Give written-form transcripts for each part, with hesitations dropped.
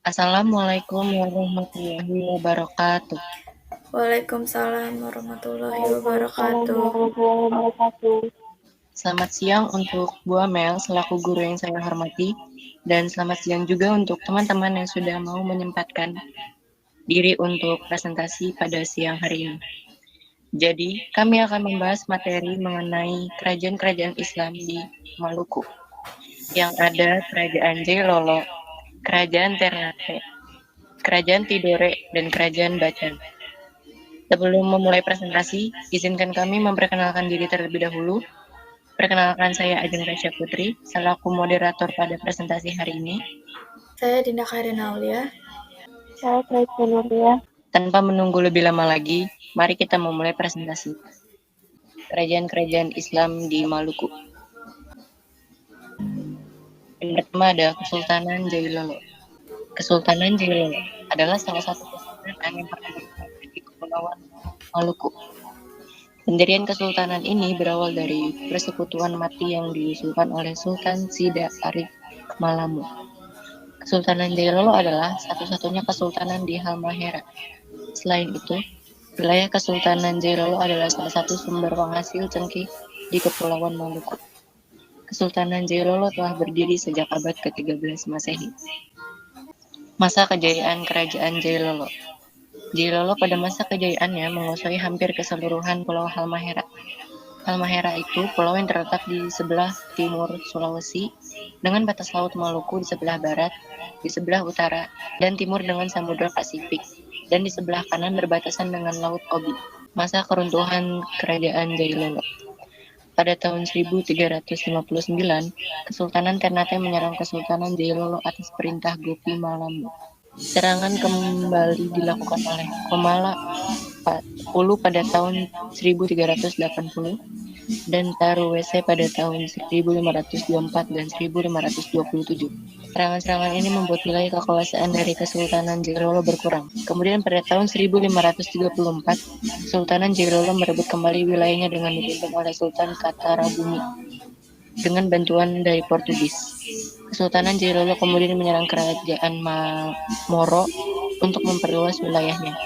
Assalamualaikum warahmatullahi wabarakatuh. Waalaikumsalam warahmatullahi Waalaikumsalam wabarakatuh. warahmatullahi wabarakatuh. Selamat siang untuk Bu Amel selaku guru yang saya hormati, dan selamat siang juga untuk teman-teman yang sudah mau menyempatkan diri untuk presentasi pada siang hari ini. Jadi, kami akan membahas materi mengenai kerajaan-kerajaan Islam di Maluku, yang ada Kerajaan Jailolo, Kerajaan Ternate, Kerajaan Tidore, dan Kerajaan Bacan. Sebelum memulai presentasi, izinkan kami memperkenalkan diri terlebih dahulu. Perkenalkan, saya Ajeng Rasya Putri, selaku moderator pada presentasi hari ini. Saya Dinda Khairina Aulia. Saya Tracy Nuria. Tanpa menunggu lebih lama lagi, mari kita memulai presentasi. Kerajaan-kerajaan Islam di Maluku. Yang pertama ada Kesultanan Jailolo. Kesultanan Jailolo adalah salah satu kesultanan yang pernah berada di Kepulauan Maluku. Pendirian kesultanan ini berawal dari persekutuan mati yang diusulkan oleh Sultan Sida Arif Malamu. Kesultanan Jailolo adalah satu-satunya kesultanan di Halmahera. Selain itu, wilayah Kesultanan Jailolo adalah salah satu sumber penghasil cengkeh di Kepulauan Maluku. Kesultanan Jailolo telah berdiri sejak abad ke-13 Masehi. Masa kejayaan Kerajaan Jailolo. Jailolo pada masa kejayaannya menguasai hampir keseluruhan Pulau Halmahera. Halmahera itu pulau yang terletak di sebelah timur Sulawesi, dengan batas Laut Maluku di sebelah barat, di sebelah utara, dan timur dengan Samudra Pasifik, dan di sebelah kanan berbatasan dengan Laut Obi. Masa keruntuhan Kerajaan Jailolo. Pada tahun 1359, Kesultanan Ternate menyerang Kesultanan Jailolo atas perintah Gopi Malamu. Serangan kembali dilakukan oleh Komala Pulu pada tahun 1380 dan Taruwese pada tahun 1524 dan 1527. Serangan-serangan ini membuat wilayah kekuasaan dari Kesultanan Jailolo berkurang. Kemudian pada tahun 1534, Kesultanan Jailolo merebut kembali wilayahnya dengan dipimpin oleh Sultan Katarabumi dengan bantuan dari Portugis. Kesultanan Jailolo kemudian menyerang Kerajaan Moro untuk memperluas wilayahnya.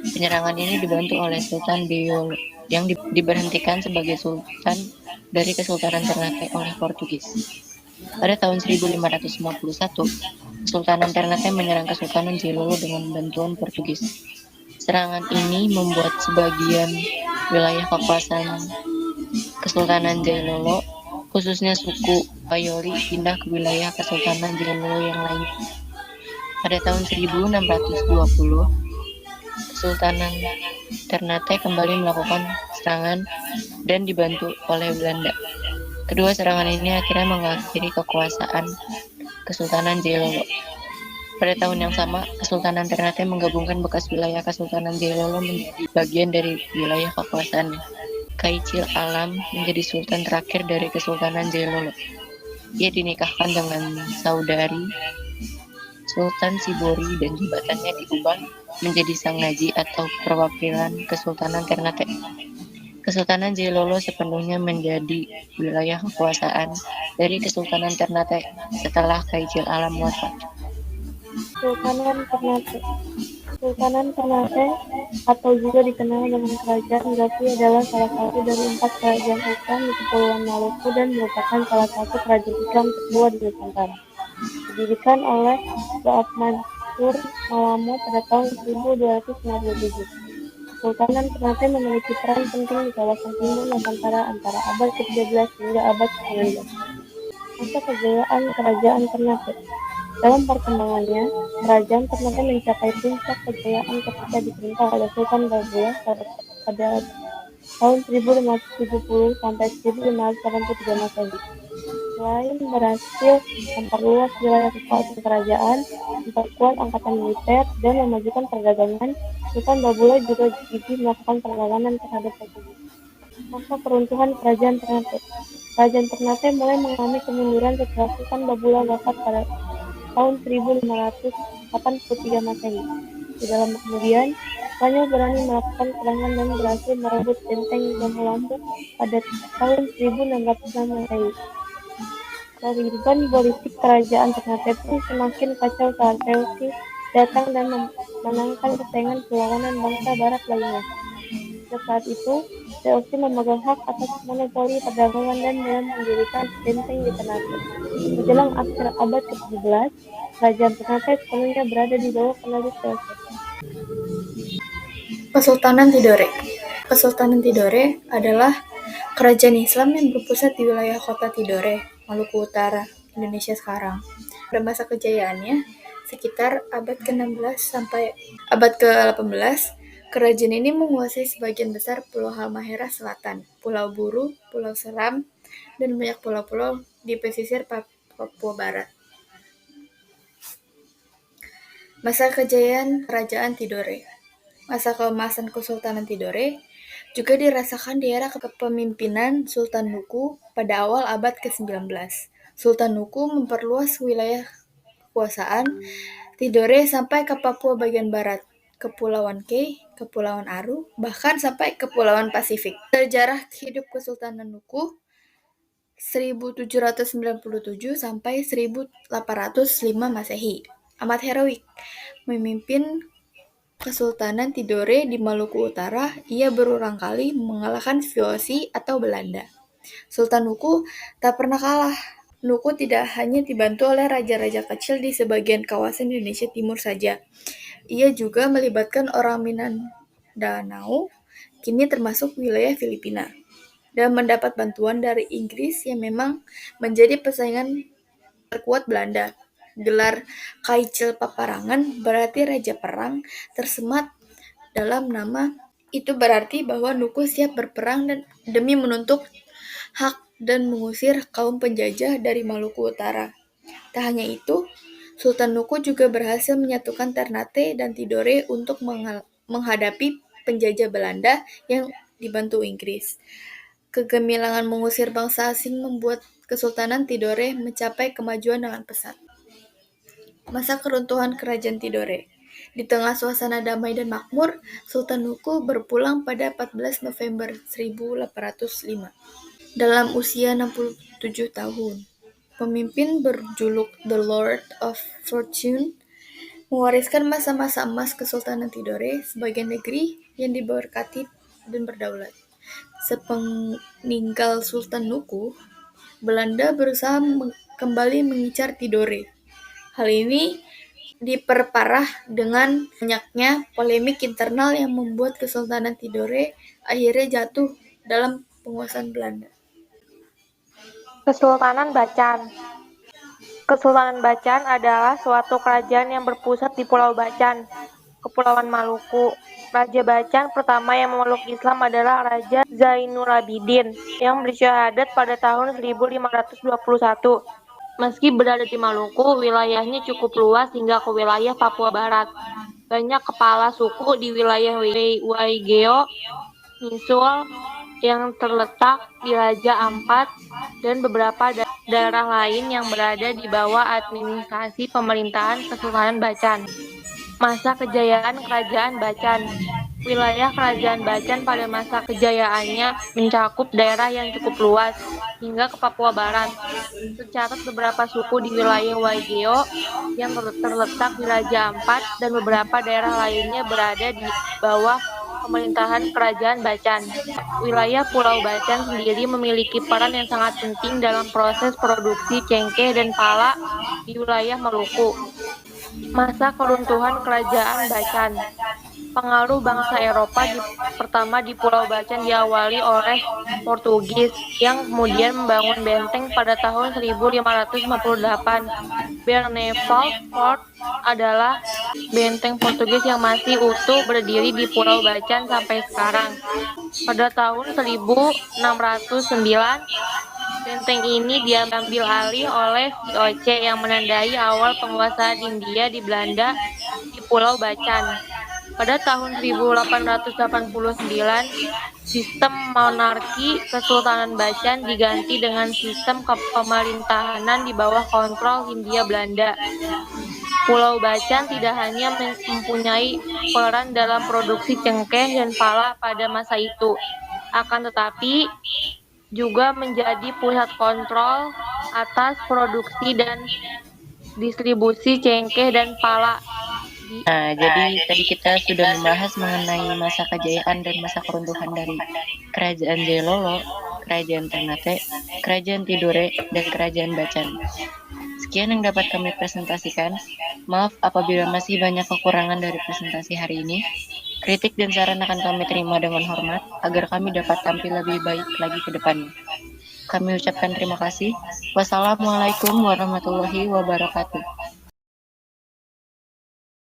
Penyerangan ini dibantu oleh Sultan Biolo yang diberhentikan sebagai sultan dari Kesultanan Ternate oleh Portugis. Pada tahun 1551, Kesultanan Ternate menyerang Kesultanan Jailolo dengan bantuan Portugis. Serangan ini membuat sebagian wilayah kekuasaan Kesultanan Jailolo, khususnya suku Bayoli, pindah ke wilayah Kesultanan Jailolo yang lain. Pada tahun 1620, Kesultanan Ternate kembali melakukan serangan dan dibantu oleh Belanda. Kedua serangan ini akhirnya mengakhiri kekuasaan Kesultanan Jailolo. Pada tahun yang sama, Kesultanan Ternate menggabungkan bekas wilayah Kesultanan Jailolo menjadi bagian dari wilayah kekuasaannya. Kaicil Alam menjadi sultan terakhir dari Kesultanan Jailolo. Ia dinikahkan dengan saudari Sultan Sibori dan jabatannya diubah menjadi Sangaji atau perwakilan Kesultanan Ternate. Kesultanan Jailolo sepenuhnya menjadi wilayah kekuasaan dari Kesultanan Ternate setelah Kaicil Alam wafat. Kesultanan Ternate. Kesultanan Ternate atau juga dikenal dengan Kerajaan Gapi adalah salah satu dari 4 kerajaan Islam di Kepulauan Maluku dan merupakan salah satu kerajaan Islam tertua di Nusantara. Didirikan oleh Baab Mansur Malamu pada tahun 1297. Kesultanan Ternate memiliki peran penting di kawasan timur Nusantara antara abad ke-13 hingga abad ke-19. Masa kejayaan Kerajaan Ternate. Dalam perkembangannya, Kerajaan Ternate mencapai puncak kejayaan ketika diperintah oleh Sultan Babula pada tahun 1570 sampai 1583 Masehi. Selain berhasil memperluas wilayah kekuasaan kerajaan, memperkuat angkatan militer, dan memajukan perdagangan, Sultan Babula juga gigih melakukan perlawanan terhadap Portugis. Masa keruntuhan Kerajaan Ternate. Kerajaan Ternate mulai mengalami kemunduran setelah Sultan Babula wafat pada tahun 1583 Masehi. Di dalam kemudian, Spanyol berani melakukan serangan dan berhasil merebut benteng Lamu pada tahun 1606 Masehi. Kehidupan politik kerajaan Ternate pun semakin kacau saat Seleucus datang dan memenangkan persaingan perlawanan bangsa barat lainnya. Sejak saat itu, Seleucus memegang hak atas monopoli perdagangan dan mendirikan benteng di Ternate. Menjelang akhir abad ke-17, kerajaan Ternate sepenuhnya berada di bawah kendali Seleucus. Kesultanan Tidore. Kesultanan Tidore adalah kerajaan Islam yang berpusat di wilayah kota Tidore, Maluku Utara, Indonesia sekarang. Pada masa kejayaannya, sekitar abad ke-16 sampai abad ke-18, kerajaan ini menguasai sebagian besar Pulau Halmahera Selatan, Pulau Buru, Pulau Seram, dan banyak pulau-pulau di pesisir Papua Barat. Masa kejayaan Kerajaan Tidore. Masa keemasan Kesultanan Tidore juga dirasakan di era kepemimpinan Sultan Nuku pada awal abad ke-19. Sultan Nuku memperluas wilayah kekuasaan Tidore sampai ke Papua bagian barat, Kepulauan Kei, Kepulauan Aru, bahkan sampai Kepulauan Pasifik. Sejarah hidup Kesultanan Nuku 1797 sampai 1805 Masehi. Amat heroik. Memimpin Kesultanan Tidore di Maluku Utara, ia berulang kali mengalahkan VOC atau Belanda. Sultan Nuku tak pernah kalah. Nuku tidak hanya dibantu oleh raja-raja kecil di sebagian kawasan Indonesia Timur saja. Ia juga melibatkan orang Mindanao, kini termasuk wilayah Filipina, dan mendapat bantuan dari Inggris yang memang menjadi pesaingan terkuat Belanda. Gelar Kaicil Paparangan berarti Raja Perang tersemat dalam nama. Itu berarti bahwa Nuku siap berperang demi menuntut hak dan mengusir kaum penjajah dari Maluku Utara. Tak hanya itu, Sultan Nuku juga berhasil menyatukan Ternate dan Tidore untuk menghadapi penjajah Belanda yang dibantu Inggris. Kegemilangan mengusir bangsa asing membuat Kesultanan Tidore mencapai kemajuan dengan pesat. Masa keruntuhan Kerajaan Tidore. Di tengah suasana damai dan makmur, Sultan Nuku berpulang pada 14 November 1805. Dalam usia 67 tahun, pemimpin berjuluk The Lord of Fortune mewariskan masa-masa emas Kesultanan Tidore sebagai negeri yang diberkati dan berdaulat. Sepeninggal Sultan Nuku, Belanda berusaha kembali mengincar Tidore. Hal ini diperparah dengan banyaknya polemik internal yang membuat Kesultanan Tidore akhirnya jatuh dalam penguasaan Belanda. Kesultanan Bacan. Kesultanan Bacan adalah suatu kerajaan yang berpusat di Pulau Bacan, Kepulauan Maluku. Raja Bacan pertama yang memeluk Islam adalah Raja Zainul Abidin yang bersyahadat pada tahun 1521. Meski berada di Maluku, wilayahnya cukup luas hingga ke wilayah Papua Barat. Banyak kepala suku di wilayah Waigeo, Nisul, yang terletak di Raja Ampat, dan beberapa daerah lain yang berada di bawah administrasi pemerintahan Kesultanan Bacan. Masa kejayaan Kerajaan Bacan. Wilayah Kerajaan Bacan pada masa kejayaannya mencakup daerah yang cukup luas, hingga ke Papua Barat. Tercatat beberapa suku di wilayah Waigeo yang terletak di Raja Ampat dan beberapa daerah lainnya berada di bawah pemerintahan Kerajaan Bacan. Wilayah Pulau Bacan sendiri memiliki peran yang sangat penting dalam proses produksi cengkeh dan pala di wilayah Maluku. Masa keruntuhan Kerajaan Bacan. Pengaruh bangsa Eropa pertama di Pulau Bacan diawali oleh Portugis yang kemudian membangun benteng pada tahun 1558. Barneveld Fort adalah benteng Portugis yang masih utuh berdiri di Pulau Bacan sampai sekarang. Pada tahun 1609, benteng ini diambil alih oleh VOC yang menandai awal penguasaan India di Belanda di Pulau Bacan. Pada tahun 1889, sistem monarki Kesultanan Bacan diganti dengan sistem pemerintahan di bawah kontrol Hindia Belanda. Pulau Bacan tidak hanya mempunyai peran dalam produksi cengkeh dan pala pada masa itu, akan tetapi juga menjadi pusat kontrol atas produksi dan distribusi cengkeh dan pala di Nah, jadi tadi kita sudah membahas mengenai masa kejayaan dan masa keruntuhan dari Kerajaan Jailolo, Kerajaan Ternate, Kerajaan Tidore, dan Kerajaan Bacan. Sekian yang dapat kami presentasikan. Maaf apabila masih banyak kekurangan dari presentasi hari ini. Kritik dan saran akan kami terima dengan hormat agar kami dapat tampil lebih baik lagi ke depannya. Kami ucapkan terima kasih. Wassalamualaikum warahmatullahi wabarakatuh.